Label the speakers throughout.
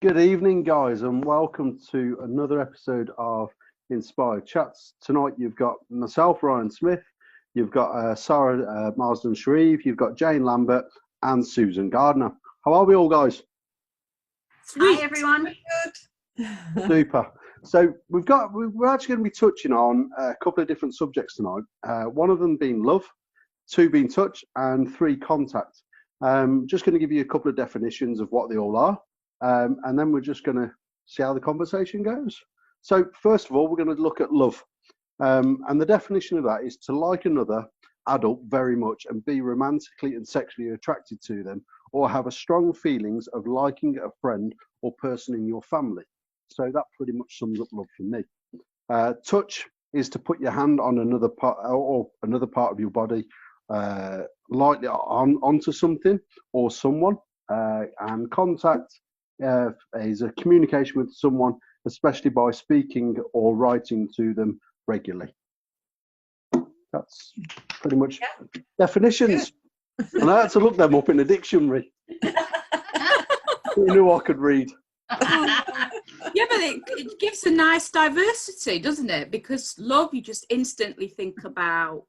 Speaker 1: Good evening, guys, and welcome to another episode of Inspired Chats. Tonight you've got myself, Ryan Smith, you've got Sarah Marsden-Shreve, you've got Jane Lambert and Susan Gardner. How are we all, guys?
Speaker 2: Sweet. Hi, everyone.
Speaker 3: Good.
Speaker 1: Super. So we're actually going to be touching on a couple of different subjects tonight. One of them being love, two being touch, and three contact. Just going to give you a couple of definitions of what they all are. And then we're just going to see how the conversation goes. So first of all, we're going to look at love. And the definition of that is to like another adult very much and be romantically and sexually attracted to them, or have a strong feelings of liking a friend or person in your family. So that pretty much sums up love for me. Touch is to put your hand on another part or another part of your body, lightly onto something or someone. And contact is a communication with someone, especially by speaking or writing to them regularly. That's pretty much definitions. And I had to look them up in a dictionary. Who knew I could read?
Speaker 2: Yeah, but it gives a nice diversity, doesn't it? Because love, you just instantly think about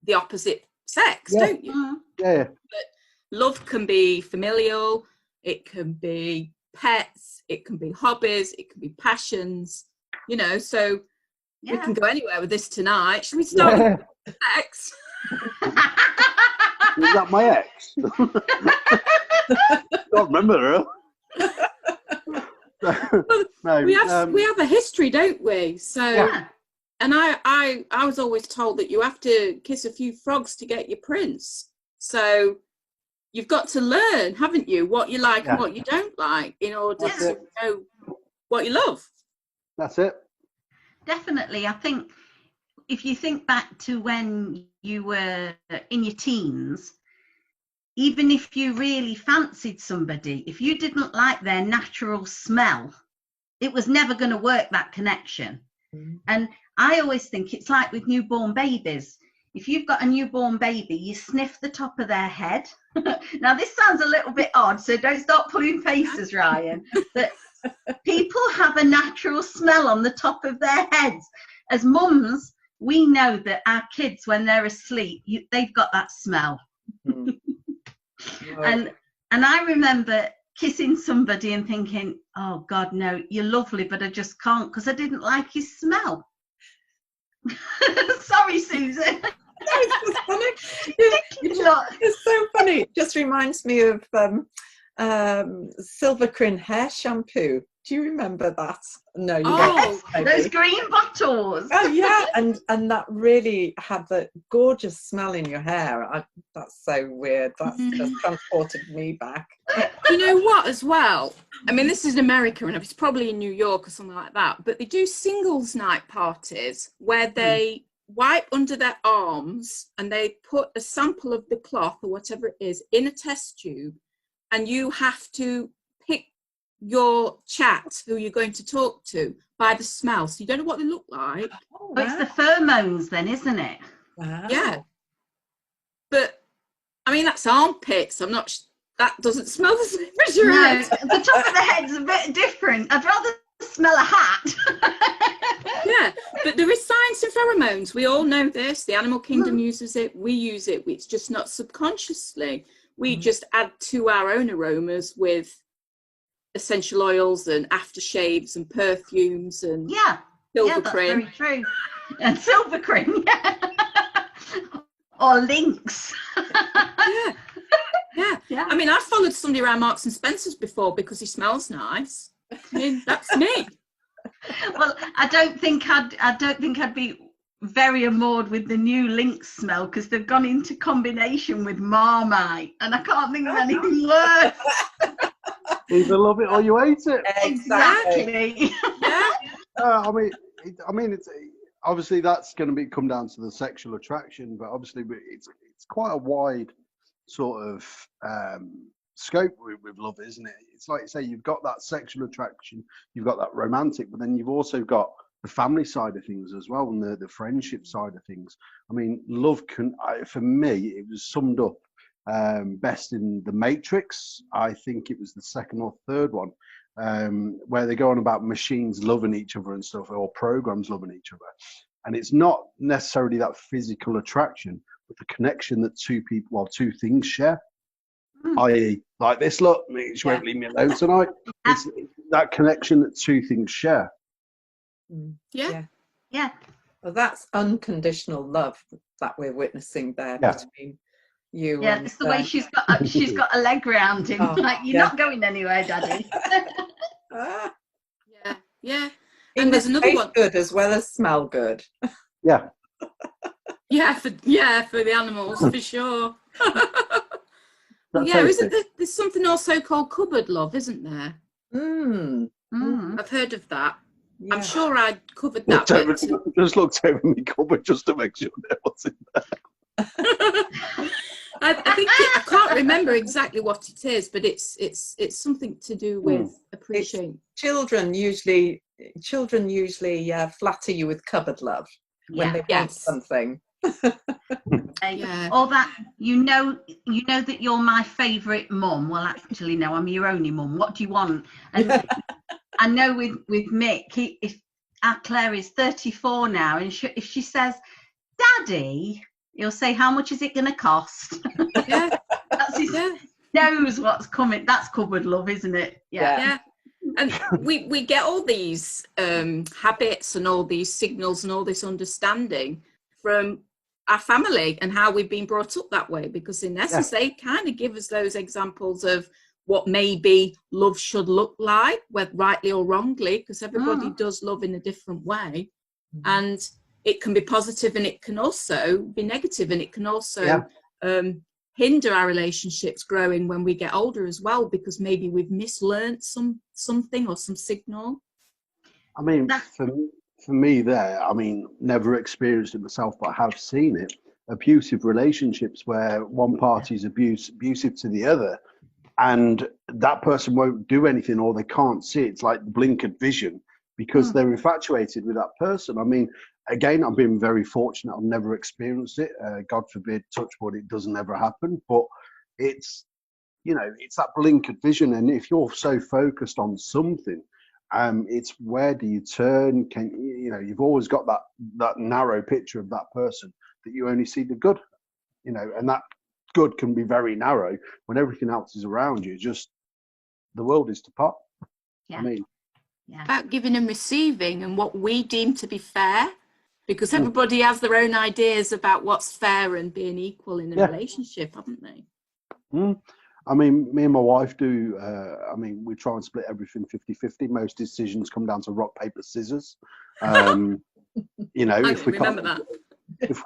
Speaker 2: the opposite sex, don't you?
Speaker 1: Yeah.
Speaker 2: But love can be familial, it can be pets, it can be hobbies, it can be passions, so we can go anywhere with this tonight. Should we start with sex?
Speaker 1: Is that my ex? I don't remember her. No,
Speaker 2: we have a history, don't we? So, and I was always told that you have to kiss a few frogs to get your prince. So you've got to learn, haven't you, what you like and what you don't like in order to know what you love.
Speaker 1: That's it.
Speaker 3: Definitely. I think if you think back to when you were in your teens, even if you really fancied somebody, if you didn't like their natural smell, it was never going to work, that connection. And I always think it's like with newborn babies. If you've got a newborn baby, you sniff the top of their head. Now, this sounds a little bit odd, so don't start pulling faces, Ryan. But people have a natural smell on the top of their heads. As mums, we know that our kids, when they're asleep, they've got that smell. And I remember kissing somebody and thinking, oh God, no, you're lovely, but I just can't because I didn't like your smell. Sorry, Susan.
Speaker 4: It's funny. It's so funny. It just reminds me of Silvercrin hair shampoo. Do you remember that? No, you don't.
Speaker 3: Those green bottles.
Speaker 4: Oh yeah, and that really had the gorgeous smell in your hair. That's so weird. That's just transported me back.
Speaker 2: You know what, as well? I mean, this is in America, and it's probably in New York or something like that. But they do singles night parties where they wipe under their arms and they put a sample of the cloth or whatever it is in a test tube, and you have to pick your chat who you're going to talk to by the smell. So you don't know what they look like.
Speaker 3: Oh, it's the pheromones then, isn't it?
Speaker 4: Wow.
Speaker 2: Yeah. But I mean, that's armpits. I'm not that doesn't smell the same as your head.
Speaker 3: The top of the head's a bit different. I'd rather smell a hat.
Speaker 2: Yeah, but there is science in pheromones. We all know this. The animal kingdom uses it. We use it. It's just not subconsciously. We just add to our own aromas with essential oils and aftershaves and perfumes and silver cream.
Speaker 3: That's very true. And silver cream, or Lynx.
Speaker 2: Yeah. I mean, I've followed somebody around Marks and Spencer's before because he smells nice. I mean, that's me.
Speaker 3: Well, I don't think I'd be very amored with the new Lynx smell because they've gone into combination with Marmite, and I can't think of anything worse.
Speaker 1: Either love it or you hate it.
Speaker 3: Exactly.
Speaker 1: I mean, it's obviously that's going to come down to the sexual attraction, but obviously it's quite a wide sort of scope with love, isn't it? It's like you say, you've got that sexual attraction, you've got that romantic, but then you've also got the family side of things as well, and the friendship side of things. I mean, love for me, it was summed up best in The Matrix. I think it was the second or third one, where they go on about machines loving each other and stuff, or programs loving each other. And it's not necessarily that physical attraction, but the connection that two things share. I.e., like this, look, she won't leave me alone tonight. It's that connection that two things share.
Speaker 2: Yeah.
Speaker 4: Well, that's unconditional love that we're witnessing there between you and
Speaker 3: it's the way she's got a leg round him, like, you're not going anywhere, Daddy.
Speaker 2: Yeah.
Speaker 4: And there's another one, good as well as smell good.
Speaker 1: Yeah.
Speaker 2: For the animals, for sure. Isn't there's something also called cupboard love, isn't there? I've heard of that. Yeah. I'm sure I covered that.
Speaker 1: Just looked over my cupboard just to make sure there was in there.
Speaker 2: I think I can't remember exactly what it is, but it's something to do with appreciating.
Speaker 4: Children usually flatter you with cupboard love when they want something.
Speaker 3: Or that you know that you're my favourite mum. Well, actually, no, I'm your only mum. What do you want? And I know with Mick, if our Claire is 34 now, and if she says, "Daddy," he'll say, "How much is it going to cost?" Knows what's coming. That's cupboard love, isn't it?
Speaker 2: Yeah. And we get all these habits and all these signals and all this understanding from our family and how we've been brought up that way, because in essence they kind of give us those examples of what maybe love should look like, whether rightly or wrongly, because everybody does love in a different way. And it can be positive and it can also be negative, and it can also hinder our relationships growing when we get older as well, because maybe we've mislearned something or some signal.
Speaker 1: I mean, for me there, I mean, never experienced it myself, but I have seen it. Abusive relationships where one party's abusive to the other, and that person won't do anything, or they can't see it. It's like the blinkered vision, because they're infatuated with that person. I mean, again, I've been very fortunate. I've never experienced it. God forbid, touch wood, it doesn't ever happen. But it's, it's that blinkered vision. And if you're so focused on something, it's where do you turn? You've always got that narrow picture of that person that you only see the good, and that good can be very narrow when everything else is around you. Just the world is to pot. I mean,
Speaker 2: about giving and receiving and what we deem to be fair, because everybody has their own ideas about what's fair and being equal in a relationship, haven't they?
Speaker 1: I mean, me and my wife do, we try and split everything 50-50. Most decisions come down to rock, paper, scissors. If we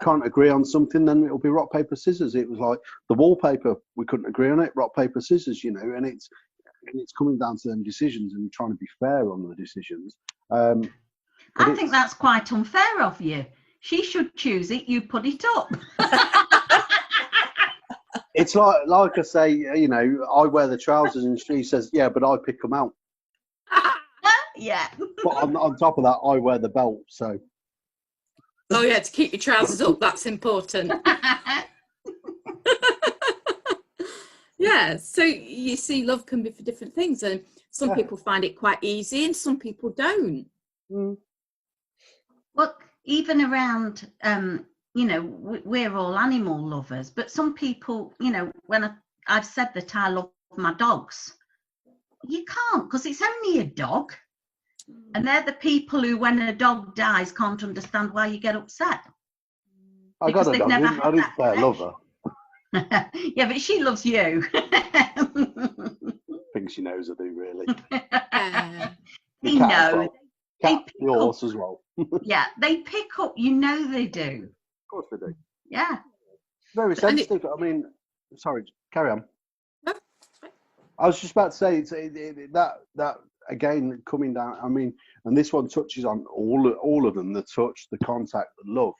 Speaker 1: can't agree on something, then it'll be rock, paper, scissors. It was like the wallpaper, we couldn't agree on it, rock, paper, scissors, and it's coming down to them decisions and trying to be fair on the decisions.
Speaker 3: I think that's quite unfair of you. She should choose it, you put it up.
Speaker 1: It's like I say, I wear the trousers and she says, yeah, but I pick them out.
Speaker 3: Yeah.
Speaker 1: But on top of that, I wear the belt, so.
Speaker 2: Oh yeah, to keep your trousers up, that's important. Yeah, so you see, love can be for different things, and some people find it quite easy and some people don't.
Speaker 3: Well, even around, we're all animal lovers, but some people, when I've said that I love my dogs, you can't, because it's only a dog. And they're the people who, when a dog dies, can't understand why you get upset.
Speaker 1: I got a dog. I didn't say I love her.
Speaker 3: Yeah, but she loves you.
Speaker 1: I think she knows I do, really.
Speaker 3: They know.
Speaker 1: The horse as well.
Speaker 3: Yeah, they pick up. They do.
Speaker 1: Of course they do.
Speaker 3: Yeah.
Speaker 1: Very sensitive. Sorry, carry on. I was just about to say that again coming down. I mean, and this one touches on all of them: the touch, the contact, the love.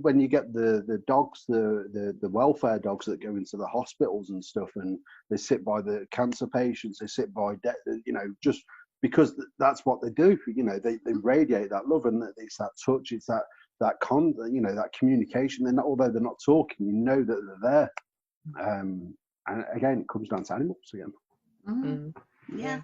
Speaker 1: When you get the dogs, the welfare dogs that go into the hospitals and stuff, and they sit by the cancer patients, they sit by just because that's what they do. They radiate that love, and it's that touch, it's that that communication. Although they're not talking, that they're there. And again, it comes down to animals again.
Speaker 3: Yeah.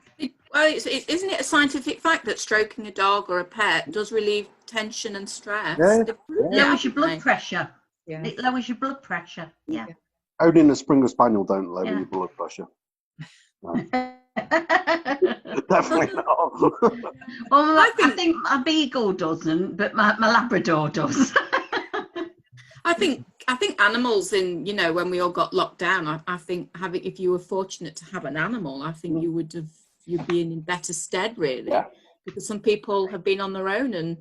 Speaker 2: Well, isn't it a scientific fact that stroking a dog or a pet does relieve tension and stress?
Speaker 1: Yeah.
Speaker 3: Lowers your blood pressure.
Speaker 4: Yeah.
Speaker 3: It lowers your blood pressure. Yeah.
Speaker 1: Owning a Springer Spaniel don't lower your blood pressure. No. Definitely not.
Speaker 3: Well, I think my beagle doesn't, but my Labrador does.
Speaker 2: I think animals in, you know, when we all got locked down, I think if you were fortunate to have an animal, I think you'd be in better stead, really.
Speaker 1: Yeah.
Speaker 2: Because some people have been on their own and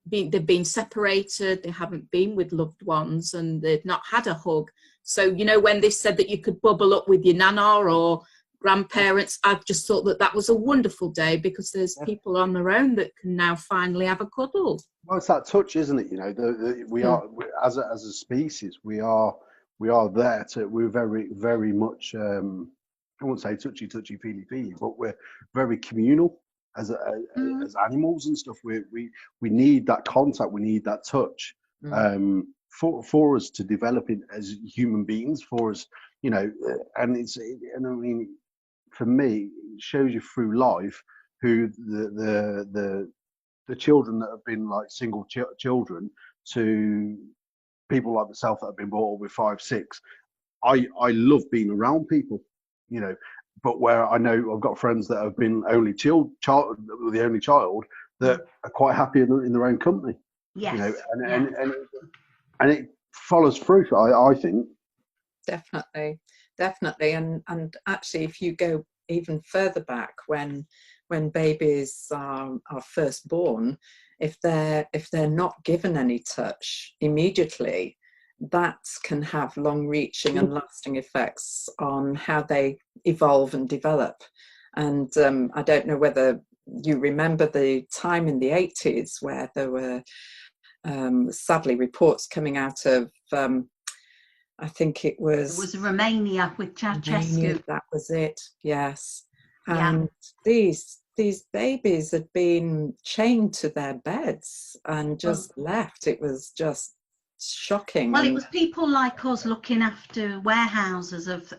Speaker 2: they've been separated, they haven't been with loved ones, and they've not had a hug. So, you know, when they said that you could bubble up with your nana or grandparents, I've just thought that was a wonderful day, because there's people on their own that can now finally have a cuddle.
Speaker 1: Well, it's that touch, isn't it? You know, we are as a species, we are there to. We're very, very much. I won't say touchy, feely, but we're very communal as animals and stuff. We need that contact. We need that touch. For us to develop it as human beings. For us, you know, and I mean, for me, it shows you through life who the children that have been like single children to people like myself that have been brought up with 5, 6. I love being around people, you know, but where I know I've got friends that have been the only child that are quite happy in their own company.
Speaker 3: Yes.
Speaker 1: You know, and it follows through. I think.
Speaker 4: Definitely, and actually, if you go even further back, when babies are first born, if they're not given any touch immediately, that can have long-reaching and lasting effects on how they evolve and develop. And I don't know whether you remember the time in the 80s where there were sadly reports coming out of I think it was
Speaker 3: Romania with Ceausescu.
Speaker 4: That was it, yes. And these babies had been chained to their beds and just left. It was just shocking.
Speaker 3: Well, it was people like us looking after warehouses of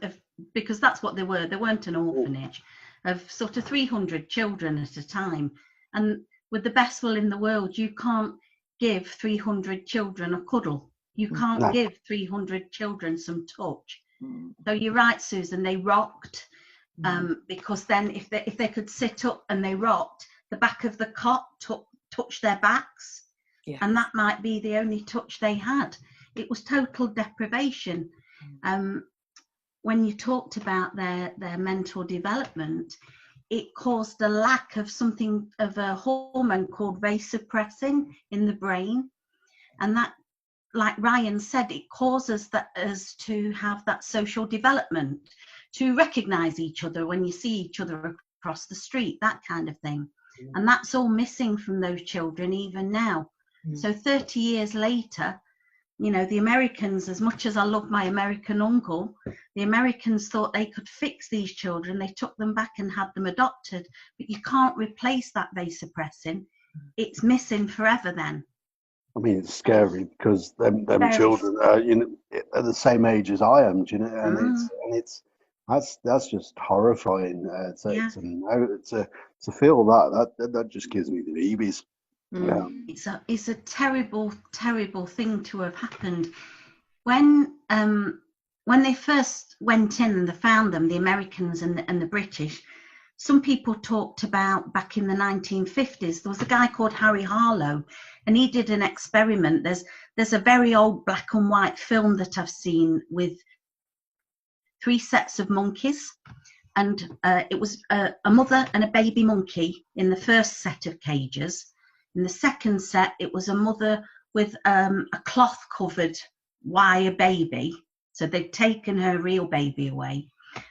Speaker 3: because that's what they were. They weren't an orphanage, of sort of 300 children at a time. And with the best will in the world, you can't give 300 children a cuddle. You can't give 300 children some touch. So you're right, Susan, they rocked, because then if they could sit up and they rocked, the back of the cot touched their backs, and that might be the only touch they had. It was total deprivation. When you talked about their mental development, it caused a lack of something of a hormone called vasopressin in the brain, and that, like Ryan said, it causes us to have that social development, to recognize each other when you see each other across the street, that kind of thing. And that's all missing from those children even now. So 30 years later, you know, the Americans, as much as I love my American uncle, the Americans thought they could fix these children. They took them back and had them adopted, but you can't replace that vasopressin. It's missing forever then.
Speaker 1: I mean, it's scary because them children are, you know, at the same age as I am, do you know, and that's just horrifying to feel that just gives me the heebies.
Speaker 3: It's a terrible thing to have happened. When they first went in and they found them, the Americans and the British, some people talked about back in the 1950s, there was a guy called Harry Harlow, and he did an experiment. There's a very old black and white film that I've seen with 3 sets of monkeys, and it was a mother and a baby monkey in the first set of cages. In the second set, it was a mother with a cloth covered wire baby, so they'd taken her real baby away.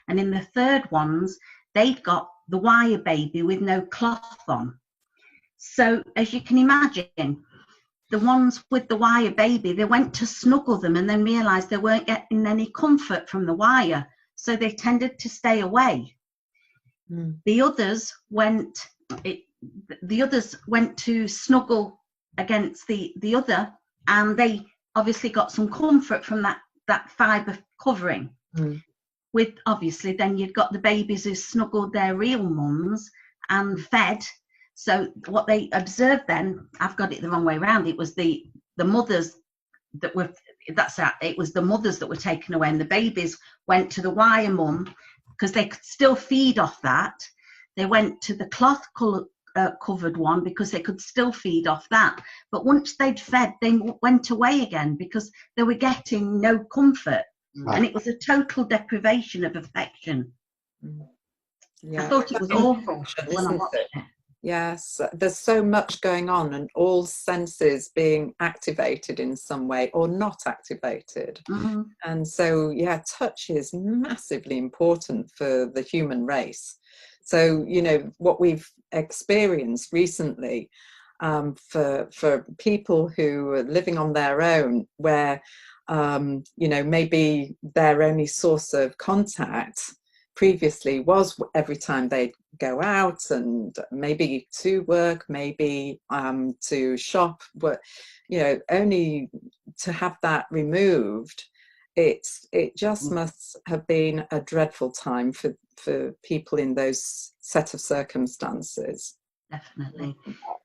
Speaker 3: And in the third ones, they'd got the wire baby with no cloth on. So as you can imagine, the ones with the wire baby, they went to snuggle them and then realized they weren't getting any comfort from the wire, so they tended to stay away. The others went to snuggle against the other, and they obviously got some comfort from that that fibre covering.
Speaker 4: Mm.
Speaker 3: With obviously, then you've got the babies who snuggled their real mums and fed. So what they observed then, I've got it the wrong way around. It was the mothers that were, it was the mothers that were taken away, and the babies went to the wire mum because they could still feed off that. They went to the cloth covered one because they could still feed off that. But once they'd fed, they went away again because they were getting no comfort. And it was a total deprivation of affection.
Speaker 4: Yeah.
Speaker 3: I thought it was awful when I watched it.
Speaker 4: Yes, there's so much going on, and all senses being activated in some way or not activated.
Speaker 3: Mm-hmm.
Speaker 4: And so, yeah, touch is massively important for the human race. So, you know, what we've experienced recently for people who are living on their own, where, you know, maybe their only source of contact previously was every time they'd go out, and maybe to work, maybe to shop, but, you know, only to have that removed, it just must have been a dreadful time for people in those set of circumstances.
Speaker 3: Definitely.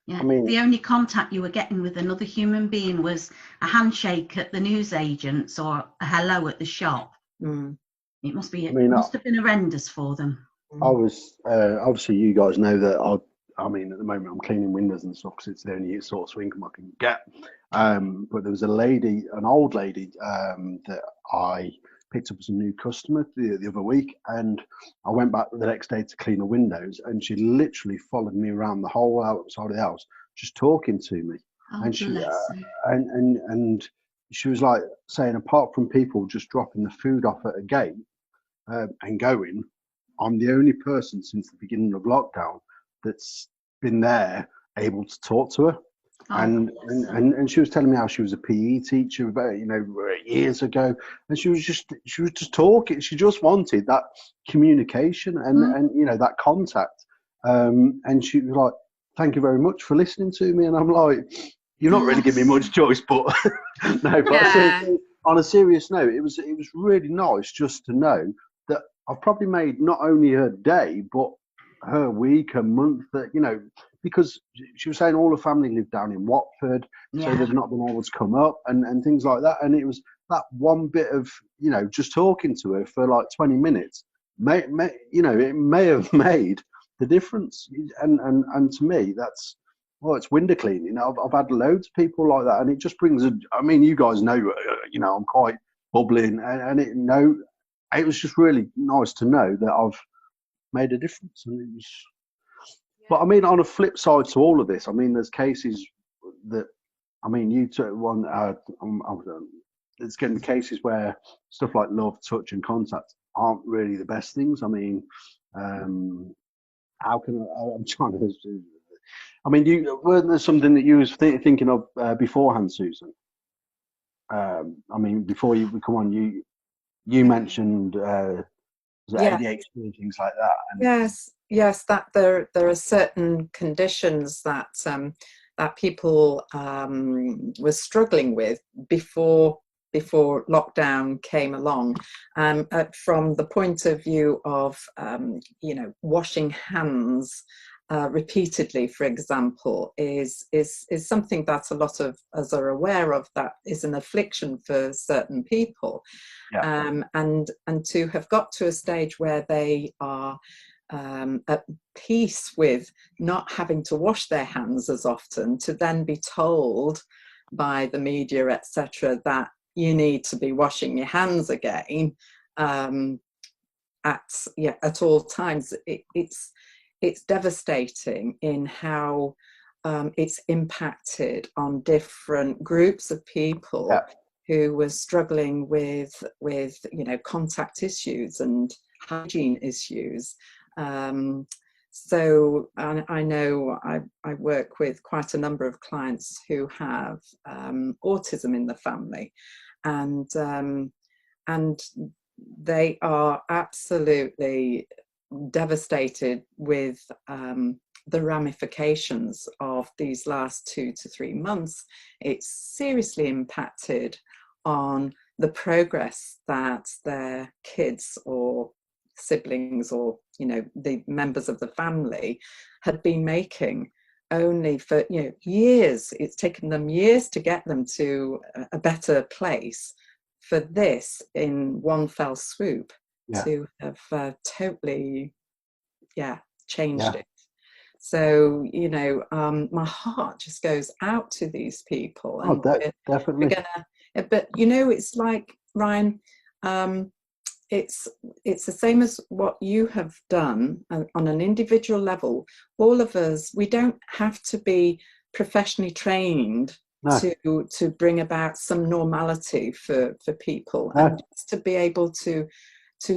Speaker 3: Yeah.
Speaker 1: I mean,
Speaker 3: the only contact you were getting with another human being was a handshake at the newsagents or a hello at the shop. It must be.
Speaker 1: I mean,
Speaker 3: it must have been horrendous for them.
Speaker 1: I was obviously, you guys know that I mean, at the moment I'm cleaning windows and stuff because it's the only source of income I can get. But there was a lady, an old lady, that I picked up as a new customer the other week, and I went back the next day to clean the windows, and she literally followed me around the whole outside of the house, just talking to me.
Speaker 3: Oh,
Speaker 1: And she
Speaker 3: bless her.
Speaker 1: and she was like saying, apart from people just dropping the food off at a gate and going, I'm the only person since the beginning of lockdown that's been there able to talk to her.
Speaker 3: Oh,
Speaker 1: And she was telling me how she was a PE teacher about, you know, years ago, and she was just talking. She just wanted that communication and you know, that contact. And she was like, "Thank you very much for listening to me." And I'm like, "You're not really giving me much choice, but no." But
Speaker 2: Yeah.
Speaker 1: on a serious note, it was really nice just to know that I've probably made not only her day, but her week, her month, that, you know, because she was saying all her family lived down in Watford, so they've not been able to come up and things like that. And it was that one bit of, you know, just talking to her for like 20 minutes, you know, it may have made the difference. And to me, that's, well, it's window cleaning. I've had loads of people like that, and it just brings I mean, you guys know, you know, I'm quite bubbling, and it was just really nice to know that I've made a difference. And it was, but I mean, on a flip side to all of this, I mean, there's cases that, I mean, you took one, it's getting the cases where stuff like love, touch and contact aren't really the best things. I mean, how can I'm trying to, I mean, weren't there something that you was thinking of beforehand, Susan? I mean, before you come on, you mentioned ADHD and things like that. And
Speaker 4: yes, that there are certain conditions that that people were struggling with before lockdown came along. From the point of view of you know, washing hands repeatedly, for example, is something that a lot of us are aware of, that is an affliction for certain people. And to have got to a stage where they are at peace with not having to wash their hands as often, to then be told by the media, etc., that you need to be washing your hands again at all times, it's devastating in how it's impacted on different groups of people who were struggling with you know, contact issues and hygiene issues. So I know I work with quite a number of clients who have autism in the family, and they are absolutely devastated with the ramifications of these last 2 to 3 months. It's seriously impacted on the progress that their kids or siblings or, you know, the members of the family had been making, only for, you know, years. It's taken them years to get them to a better place, for this in one fell swoop to have totally changed it. So, you know, my heart just goes out to these people. And
Speaker 1: definitely.
Speaker 4: we're gonna, but you know, it's like, Ryan, it's the same as what you have done on an individual level. All of us, we don't have to be professionally trained to bring about some normality for people, and just to be able to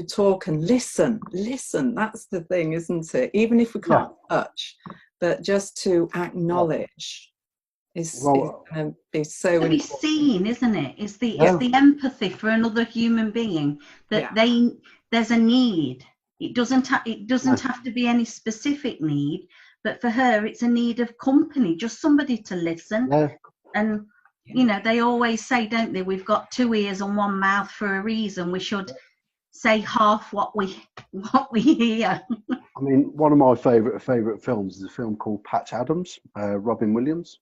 Speaker 4: talk and listen. That's the thing, isn't it? Even if we can't touch, but just to acknowledge is going to be so
Speaker 3: to be
Speaker 4: important.
Speaker 3: seen, isn't it? It's the empathy for another human being, that there's a need. It doesn't have to be any specific need, but for her it's a need of company, just somebody to listen. And you know, they always say, don't they, we've got two ears and one mouth for a reason. We should say half what we hear.
Speaker 1: I mean, one of my favourite films is a film called Patch Adams, Robin Williams,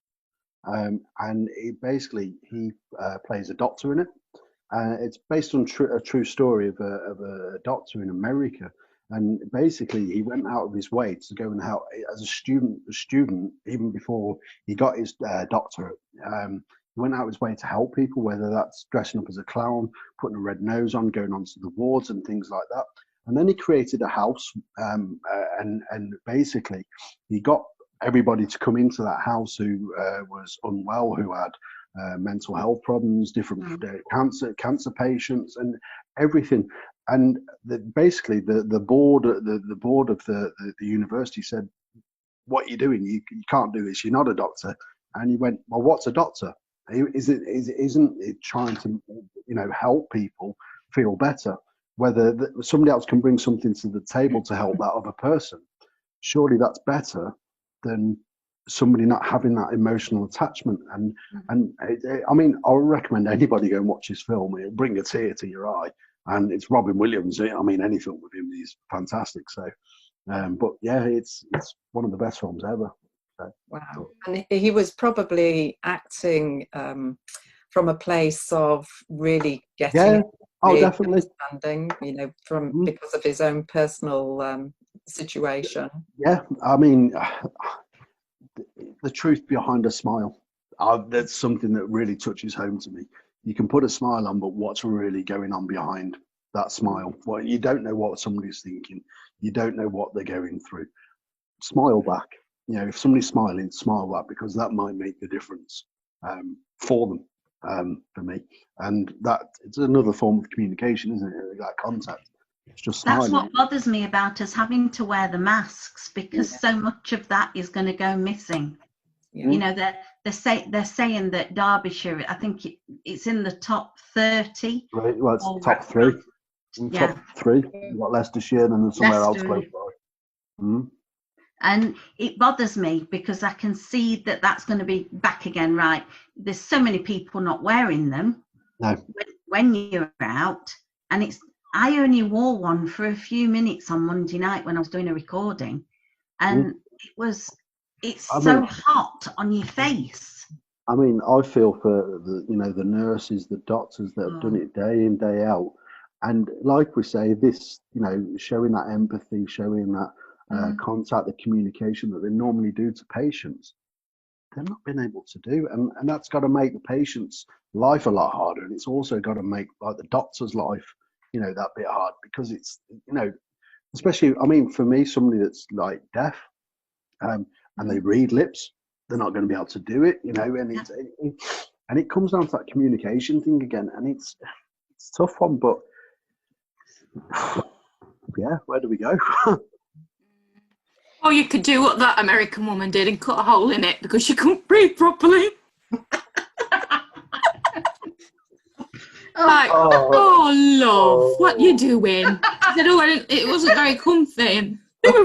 Speaker 1: and he plays a doctor in it. It's based on a true story of a doctor in America, and basically he went out of his way to go and help as a student even before he got his doctorate. He went out of his way to help people, whether that's dressing up as a clown, putting a red nose on, going onto the wards and things like that. And then he created a house, and basically he got everybody to come into that house who was unwell, who had mental health problems, different cancer patients, and everything. And basically the board of the university said, "What are you doing? You can't do this. You're not a doctor." And he went, "Well, what's a doctor? Isn't it trying to, you know, help people feel better? Whether somebody else can bring something to the table to help that other person, surely that's better than somebody not having that emotional attachment." And I mean, I'll recommend anybody go and watch this film. It'll bring a tear to your eye. And it's Robin Williams. I mean, any film with him is fantastic. So, but yeah, it's one of the best films ever. So,
Speaker 4: wow. And he was probably acting from a place of really getting
Speaker 1: definitely
Speaker 4: understanding, you know, from because of his own personal situation.
Speaker 1: Yeah, I mean, the truth behind a smile. That's something that really touches home to me. You can put a smile on, but what's really going on behind that smile? Well, you don't know what somebody's thinking. You don't know what they're going through. Smile back. You know, if somebody's smiling, smile back, because that might make the difference for them, for me. And that it's another form of communication, isn't it? That contact. It's just smiling.
Speaker 3: That's what bothers me about us having to wear the masks, because so much of that is going to go missing. You know, they're saying that Derbyshire, I think it's in the top 30.
Speaker 1: Right, well, it's top 3. Top 3. You've got Leicestershire and then somewhere else close by.
Speaker 3: And it bothers me because I can see that that's going to be back again, right? There's so many people not wearing them when you're out. And I only wore one for a few minutes on Monday night when I was doing a recording. And it's so hot on your face.
Speaker 1: I mean, I feel for the nurses, the doctors that have done it day in, day out. And like we say, this, showing that empathy, showing that contact, the communication that they normally do to patients, they're not been able to do. And that's got to make the patient's life a lot harder. And it's also got to make the doctor's life, that bit hard, because it's, especially, I mean, for me, somebody that's like deaf, and they read lips, they're not going to be able to do it, and it comes down to that communication thing again, and it's a tough one, but yeah, where do we go?
Speaker 2: Or you could do what that American woman did and cut a hole in it because she couldn't breathe properly. Love, what you doing? She said, it wasn't very comfy. It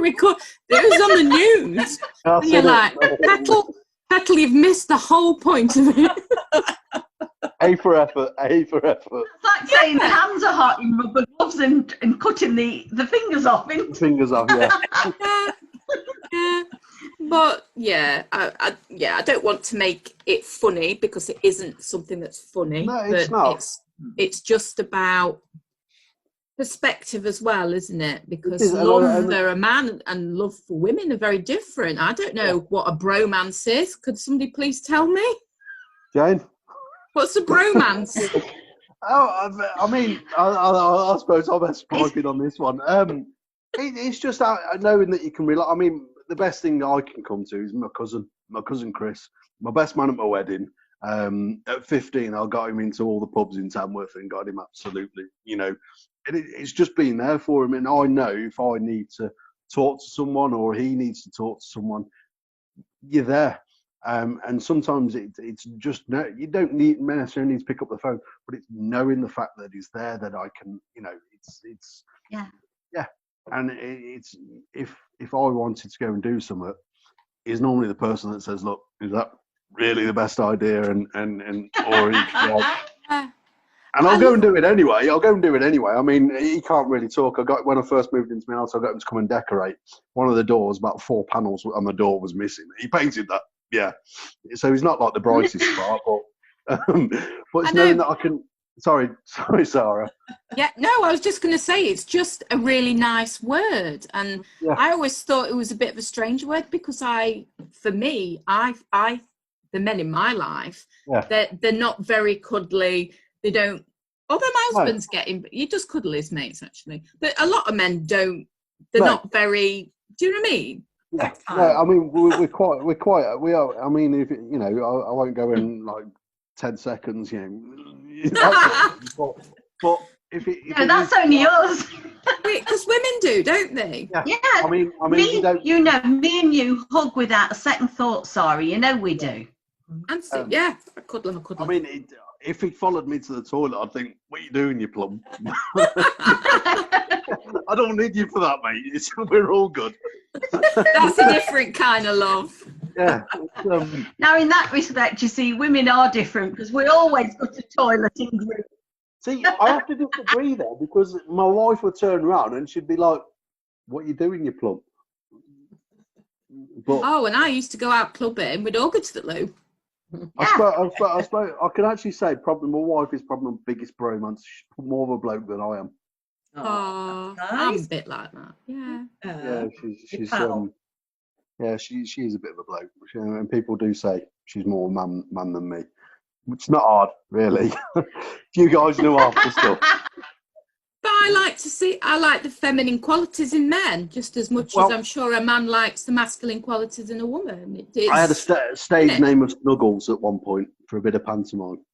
Speaker 2: was on the news. And you're like, Petal, you've missed the whole point of it.
Speaker 1: A for effort. A for effort.
Speaker 3: It's like saying hands are hot in rubber gloves and cutting the fingers off.
Speaker 1: Fingers off, yeah.
Speaker 2: Yeah. But yeah, I don't want to make it funny because it isn't something that's funny.
Speaker 1: No, it's
Speaker 2: but
Speaker 1: not.
Speaker 2: It's just about perspective as well, isn't it? Because
Speaker 1: It is,
Speaker 2: love for a man and love for women are very different. I don't know what a bromance is. Could somebody please tell me?
Speaker 1: Jane?
Speaker 2: What's a bromance?
Speaker 1: I mean, I suppose I'm escaping on this one. It's just knowing that you can rely. I mean, the best thing I can come to is my cousin Chris, my best man at my wedding. At 15, I got him into all the pubs in Tamworth and got him absolutely, it's just been there for him. And I know if I need to talk to someone or he needs to talk to someone, you're there. And sometimes it's just you don't necessarily need to pick up the phone, but it's knowing the fact that he's there, that I can, it's
Speaker 3: yeah.
Speaker 1: And it's if I wanted to go and do something, he's normally the person that says, "Look, is that really the best idea?" And I'll go and do it anyway. I mean, he can't really talk. When I first moved into my house, I got him to come and decorate one of the doors. About 4 panels on the door was missing. He painted that. Yeah, so he's not like the brightest spark, but it's knowing that I can. Sorry, Sarah.
Speaker 2: Yeah, no, I was just going to say it's just a really nice word, and I always thought it was a bit of a strange word because the men in my life, they're not very cuddly. They don't. Although my husband's getting, but he does cuddle his mates actually. But a lot of men don't. They're not very. Do you know what I mean?
Speaker 1: Yeah, I mean we are. I mean, if I won't go in like 10 seconds, but if
Speaker 3: that's only yours.
Speaker 2: Because women do, don't they?
Speaker 3: Yeah.
Speaker 1: I mean,
Speaker 3: me and you hug without a second thought. Sorry, we do.
Speaker 2: And so, I cuddle.
Speaker 1: I mean, if he followed me to the toilet, I'd think, "What are you doing, you plum?" I don't need you for that, mate. We're all good.
Speaker 2: That's a different kind of love.
Speaker 1: Yeah.
Speaker 3: Now, in that respect, you see, women are different because we always go to the toilet in groups.
Speaker 1: See, I have to disagree there because my wife would turn around and she'd be like, "What are you doing, you plum?" But
Speaker 2: when I used to go out clubbing, we'd all go to the loo.
Speaker 1: I suppose I can actually say probably my wife is probably my biggest bromance. She's more of a bloke than I am.
Speaker 2: Oh,
Speaker 4: nice.
Speaker 2: I'm a bit like that. Yeah.
Speaker 1: Yeah, she is a bit of a bloke, and people do say she's more man than me. It's not hard, really. You guys know half the stuff.
Speaker 2: But I like the feminine qualities in men just as much as I'm sure a man likes the masculine qualities in a woman.
Speaker 1: I had a stage name of Snuggles at one point for a bit of pantomime.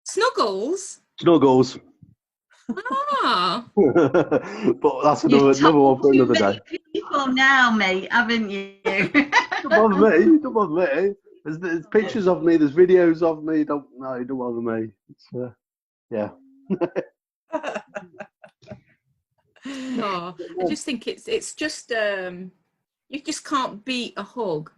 Speaker 2: Snuggles?
Speaker 1: Snuggles.
Speaker 2: Ah.
Speaker 1: But that's another one for another day.
Speaker 3: People now, mate, haven't you?
Speaker 1: Don't bother me. There's pictures of me. There's videos of me. Don't bother me. It's, yeah.
Speaker 2: No, I just think it's just you just can't beat a hug.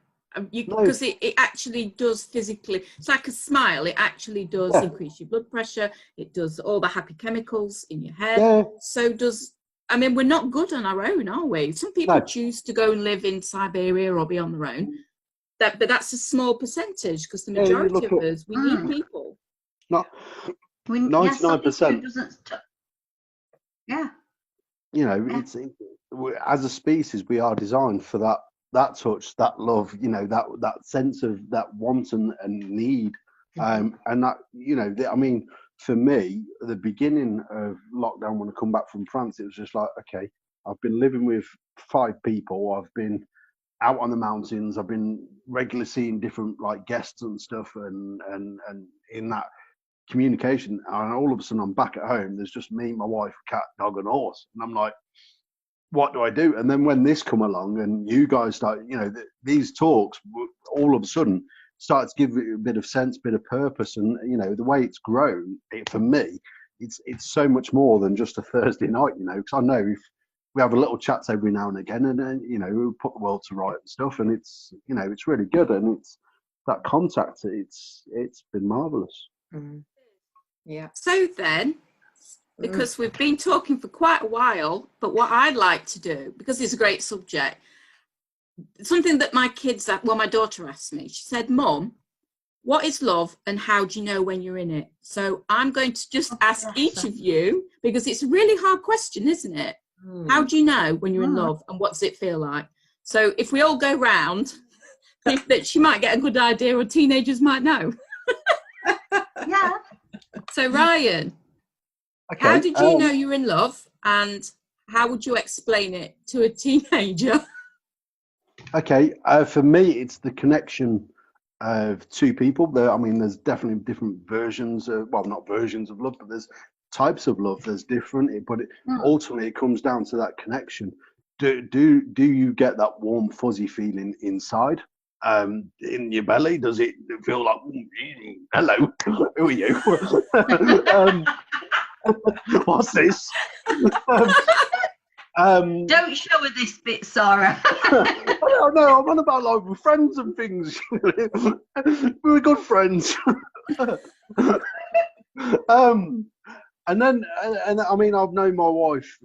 Speaker 2: Because it actually does physically. It's like a smile. It actually does increase your blood pressure. It does all the happy chemicals in your head.
Speaker 1: Yeah.
Speaker 2: So we're not good on our own, are we? Some people choose to go and live in Siberia or be on their own. But that's a small percentage because the majority of us, we need people.
Speaker 1: Not 99%.
Speaker 3: Yeah.
Speaker 1: It's as a species, we are designed for that touch, that love, that sense of that want and need. And that, I mean, for me, at the beginning of lockdown, when I come back from France, it was just like, okay, I've been living with 5 people. I've been out on the mountains. I've been regularly seeing different like guests and stuff, and in that communication, and all of a sudden I'm back at home. There's just me, my wife, cat, dog, and horse, and I'm like, what do I do? And then when this come along, and you guys start, these talks, all of a sudden start to give it a bit of sense, bit of purpose, and the way it's grown, for me, it's so much more than just a Thursday night, because I know if we have a little chats every now and again, and then we put the world to right and stuff, and it's it's really good, and it's that contact. It's been marvelous.
Speaker 4: Yeah.
Speaker 2: So then, because we've been talking for quite a while, but what I'd like to do, because it's a great subject, something that my daughter asked me, she said, Mum, what is love and how do you know when you're in it? So I'm going to just ask each of you, because it's a really hard question, isn't it? How do you know when you're in love and what does it feel like? So if we all go round, that she might get a good idea, or teenagers might know.
Speaker 3: Yeah.
Speaker 2: So Ryan,
Speaker 1: Okay.
Speaker 2: how did you know you're in love, and how would you explain it to a teenager?
Speaker 1: Okay, for me, it's the connection of two people. There's definitely different versions of, well, not versions of love, but there's types of love. There's different, but ultimately it comes down to that connection. Do you get that warm, fuzzy feeling inside, in your belly? Does it feel like, hello, who are you? What's this?
Speaker 3: Don't show her this bit, Sarah.
Speaker 1: I don't know. I'm on about like with friends and things. We were good friends. And then, I mean, I've known my wife.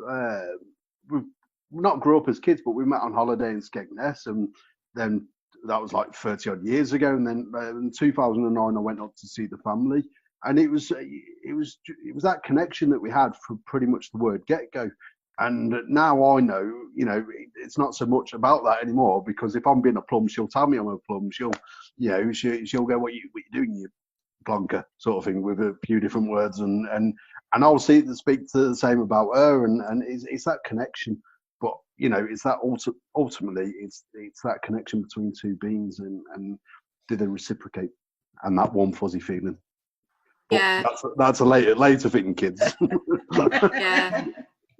Speaker 1: We've not grew up as kids, but we met on holiday in Skegness, and then that was like 30 odd years ago. And then in 2009, I went up to see the family, and it was that connection that we had from pretty much the word get go. And now I know, it's not so much about that anymore, because if I'm being a plum, she'll tell me I'm a plum. She'll go, what you doing, you plonker, sort of thing, with a few different words, and I'll speak to the same about her, and it's that connection. But it's that ultimately it's that connection between two beings, and do they reciprocate, and that warm fuzzy feeling. But
Speaker 2: Yeah,
Speaker 1: that's a later thing, kids.
Speaker 2: yeah.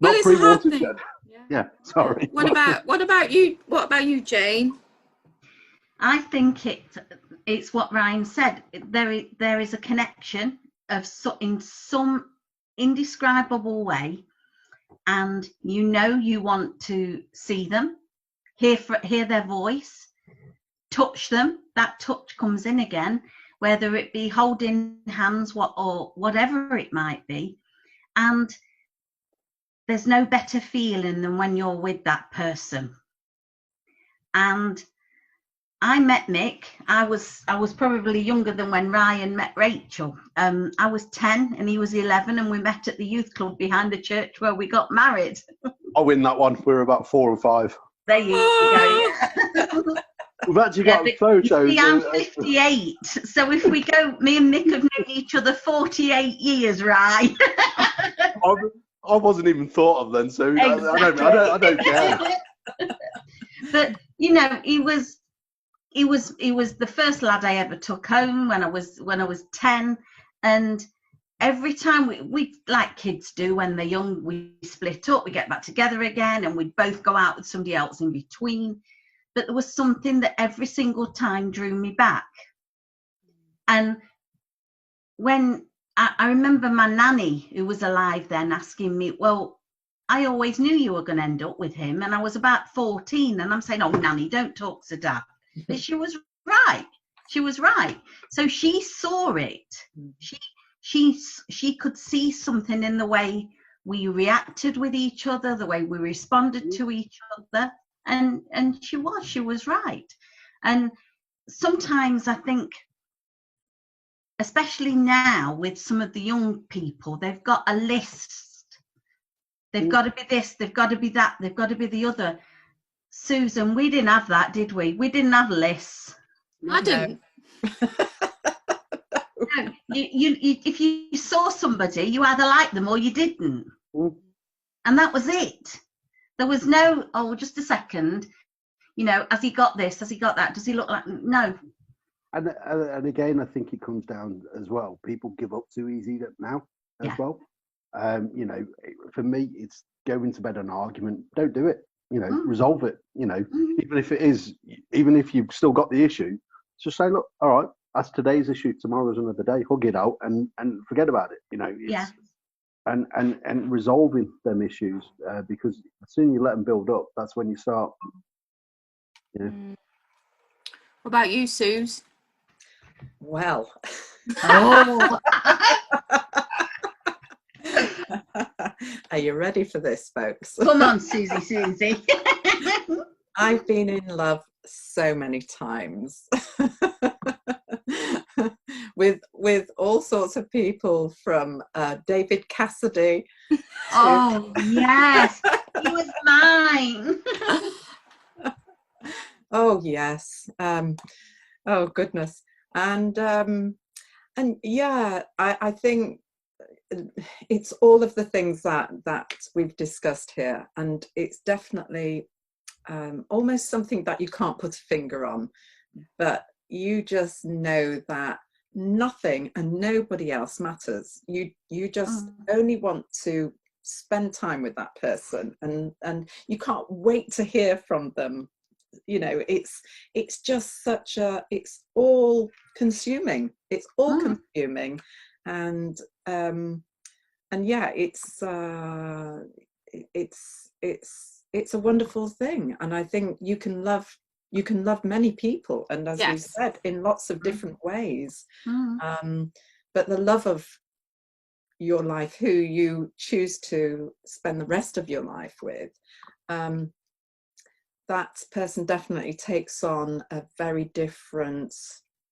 Speaker 1: Not
Speaker 2: Well, it's a hard thing.
Speaker 1: pre-watershed. Yeah, sorry.
Speaker 2: What about you? What about you, Jane?
Speaker 3: I think it's what Ryan said. There is a connection in some indescribable way, and you want to see them, hear their voice, touch them. That touch comes in again, whether it be holding hands, or whatever it might be, and there's no better feeling than when you're with that person. And I met Mick. I was probably younger than when Ryan met Rachel. I was 10 and he was 11, and we met at the youth club behind the church where we got married.
Speaker 1: I win that one. We were about 4 or 5.
Speaker 3: There you go.
Speaker 1: We've actually got photos.
Speaker 3: See, I'm 58, so if we go, me and Mick have known each other 48 years, right?
Speaker 1: I wasn't even thought of then, so
Speaker 3: exactly.
Speaker 1: I don't care.
Speaker 3: But he was the first lad I ever took home when I was 10, and every time we like kids do when they're young, we split up, we get back together again, and we'd both go out with somebody else in between. But there was something that every single time drew me back. And when I remember my nanny, who was alive then, asking me, well, I always knew you were going to end up with him. And I was about 14, and I'm saying, oh, Nanny, don't talk to Dad. But she was right. She was right. So she saw it. She could see something in the way we reacted with each other, the way we responded to each other. And she was right. And sometimes I think, especially now with some of the young people, they've got a list. They've got to be this, they've got to be that, they've got to be the other. Susan, we didn't have that, did we? We didn't have lists.
Speaker 2: I didn't.
Speaker 3: No, if you saw somebody, you either liked them or you didn't. And that was it. There was no, oh, just a second, has he got this? Has he got that? Does he look like, no.
Speaker 1: And again, I think it comes down as well. People give up too easy now as well. For me, it's going to bed an argument. Don't do it. Resolve it. Even if you've still got the issue, just say, look, all right, that's today's issue. Tomorrow's another day. Hug it out and forget about it. And resolving them issues, because as soon as you let them build up, that's when you start. What
Speaker 2: about you, Suze?
Speaker 4: Well, Are you ready for this, folks?
Speaker 3: Come on, Susie.
Speaker 4: I've been in love so many times with all sorts of people, from David Cassidy.
Speaker 3: Oh yes, he was mine.
Speaker 4: Oh yes. Oh goodness. And yeah, I think it's all of the things that we've discussed here, and it's definitely almost something that you can't put a finger on, but you just know that nothing and nobody else matters. You just only want to spend time with that person, and you can't wait to hear from them. You know, it's just such a, it's all consuming. It's all consuming, and yeah, it's a wonderful thing. And I think you can love many people, and as we said, in lots of different ways. But the love of your life, who you choose to spend the rest of your life with, that person definitely takes on a very different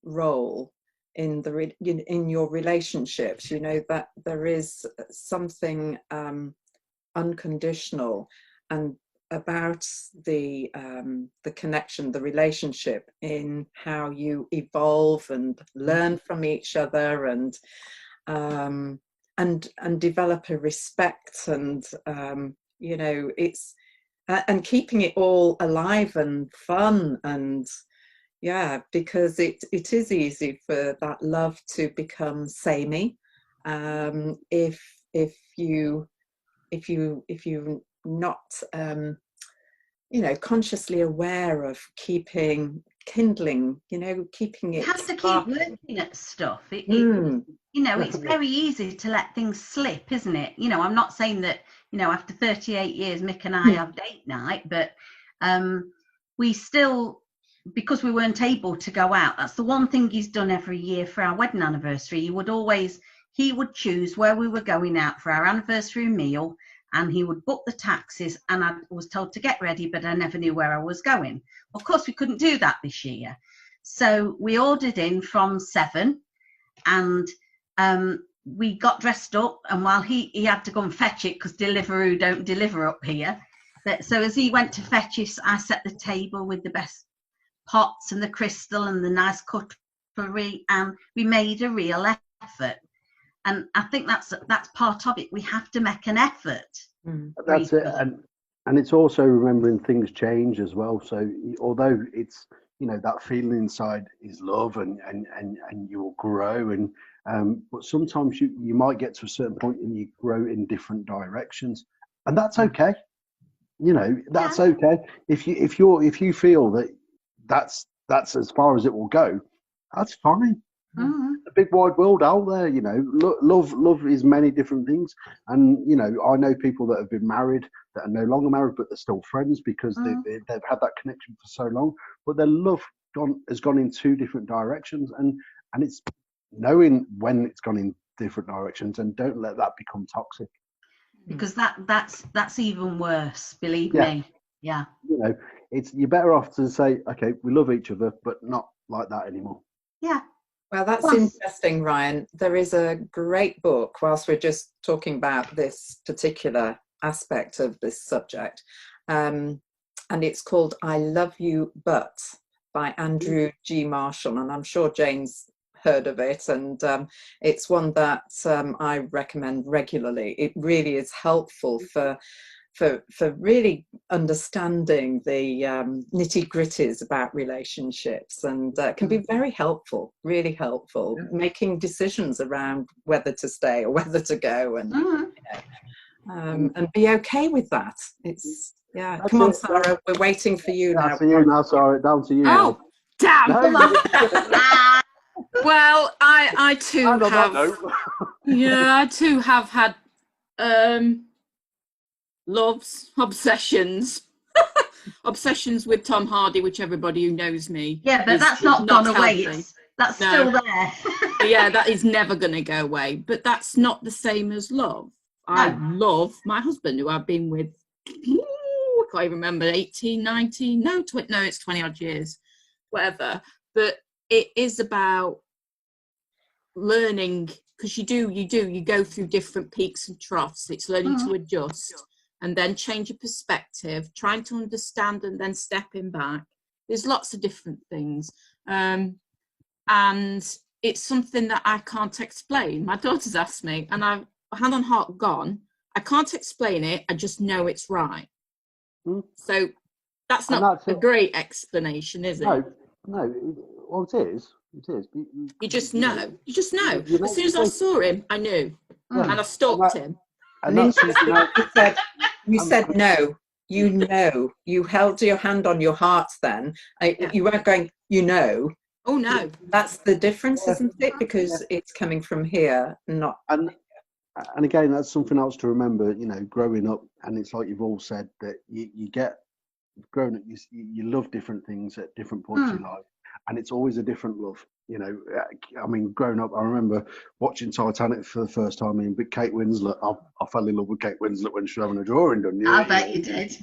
Speaker 4: role in your relationships. You know, that there is something unconditional and about the connection, the relationship, in how you evolve and learn from each other, and develop a respect, and you know, it's and keeping it all alive and fun. And yeah, because it is easy for that love to become samey if you're not you know, consciously aware of keeping it.
Speaker 3: You have to keep working at stuff. You know, it's very easy to let things slip, isn't it? You know, I'm not saying that, you know, after 38 years, Mick and I have date night, but we still, because we weren't able to go out, that's the one thing he's done every year for our wedding anniversary. He would choose where we were going out for our anniversary meal, and he would book the taxis, and I was told to get ready, but I never knew where I was going. Of course, we couldn't do that this year. So we ordered in from 7, and we got dressed up, and while he had to go and fetch it, because Deliveroo don't deliver up here. But so as he went to fetch it, I set the table with the best pots and the crystal and the nice cutlery, and we made a real effort. And I think that's part of it. We have to make an effort.
Speaker 1: That's it. And it's also remembering things change as well. So although it's, you know, that feeling inside is love, and you will grow, and but sometimes you might get to a certain point and you grow in different directions, and that's okay. You know, that's okay. If you feel that that's as far as it will go, that's fine. A big wide world out there, you know. Love is many different things, and you know, I know people that have been married that are no longer married, but they're still friends because they've had that connection for so long. But their love has gone in 2 different directions, and it's knowing when it's gone in different directions, and don't let that become toxic.
Speaker 3: Because that's even worse, believe me. Yeah.
Speaker 1: You know, you're better off to say, okay, we love each other, but not like that anymore.
Speaker 3: Yeah.
Speaker 4: Well, that's interesting, Ryan. There is a great book, whilst we're just talking about this particular aspect of this subject, and it's called I Love You But by Andrew G. Marshall, and I'm sure Jane's heard of it, and it's one that I recommend regularly. It really is helpful for really understanding the nitty-gritties about relationships, and can be very helpful, really helpful, making decisions around whether to stay or whether to go, and and be okay with that. It's come on, Sarah, we're waiting for you now.
Speaker 1: Down to you now, Sarah. Down to you.
Speaker 2: Oh, damn!
Speaker 1: No.
Speaker 2: Well, I too have. Yeah, I too have had loves, obsessions with Tom Hardy, which everybody who knows me.
Speaker 3: Yeah, but that's not gone away. That's still there.
Speaker 2: Yeah, that is never going to go away. But that's not the same as love. I love my husband, who I've been with, I can't even remember, 18, 19, no, it's 20 odd years, whatever. But it is about learning, because you go through different peaks and troughs. It's learning to adjust and then change your perspective, trying to understand and then stepping back. There's lots of different things. And it's something that I can't explain. My daughter's asked me, and I've hand on heart gone, I can't explain it, I just know it's right. So that's not a great explanation, is it?
Speaker 1: No, well, it is.
Speaker 2: You just know. As soon as I saw him, I knew. And I stalked him.
Speaker 1: And that's
Speaker 4: you said no. You know. You held your hand on your heart then. You weren't going,
Speaker 2: Oh, no.
Speaker 4: That's the difference, isn't it? Because it's coming from here, not...
Speaker 1: And again, that's something else to remember, growing up, and it's like you've all said, that you get, growing up, you love different things at different points in life, and it's always a different love. I mean, growing up, I remember watching Titanic for the first time, and Kate Winslet, I fell in love with Kate Winslet when she was having a drawing done.
Speaker 3: I bet you did.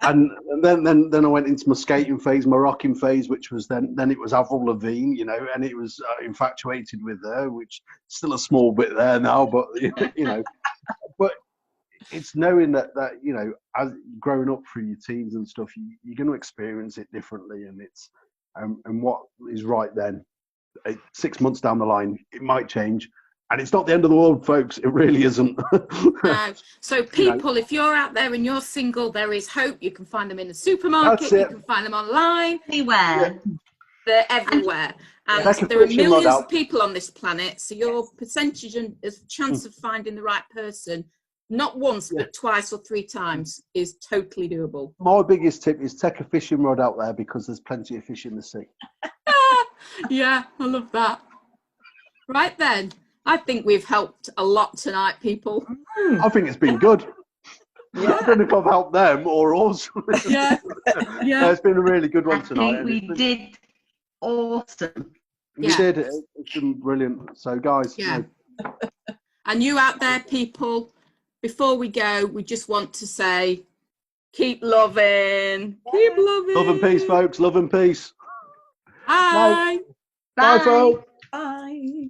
Speaker 1: And then I went into my skating phase, my rocking phase, which was then it was Avril Lavigne, and it was infatuated with her, which still a small bit there now, but but it's knowing that as growing up through your teens and stuff, you're going to experience it differently, and it's and what is right then, 6 months down the line, it might change. And it's not the end of the world, folks. It really isn't.
Speaker 2: No. So people, if you're out there and you're single, there is hope. You can find them in the supermarket. You can find them online.
Speaker 3: Anywhere.
Speaker 2: They're everywhere. And there are millions of people on this planet. So your percentage and chance of finding the right person, not once, but twice or 3 times, is totally doable.
Speaker 1: My biggest tip is take a fishing rod out there, because there's plenty of fish in the sea.
Speaker 2: Yeah, I love that. Right then. I think we've helped a lot tonight, people.
Speaker 1: I think it's been good. I don't know if I've helped them or us.
Speaker 2: Yeah.
Speaker 1: It's been a really good one tonight.
Speaker 3: I think we did awesome.
Speaker 1: We did. It's been brilliant. So, guys.
Speaker 2: And you out there, people, before we go, we just want to say, keep loving. Keep loving.
Speaker 1: Love and peace, folks. Love and peace.
Speaker 2: Bye.
Speaker 1: Bye, folks.
Speaker 4: Bye.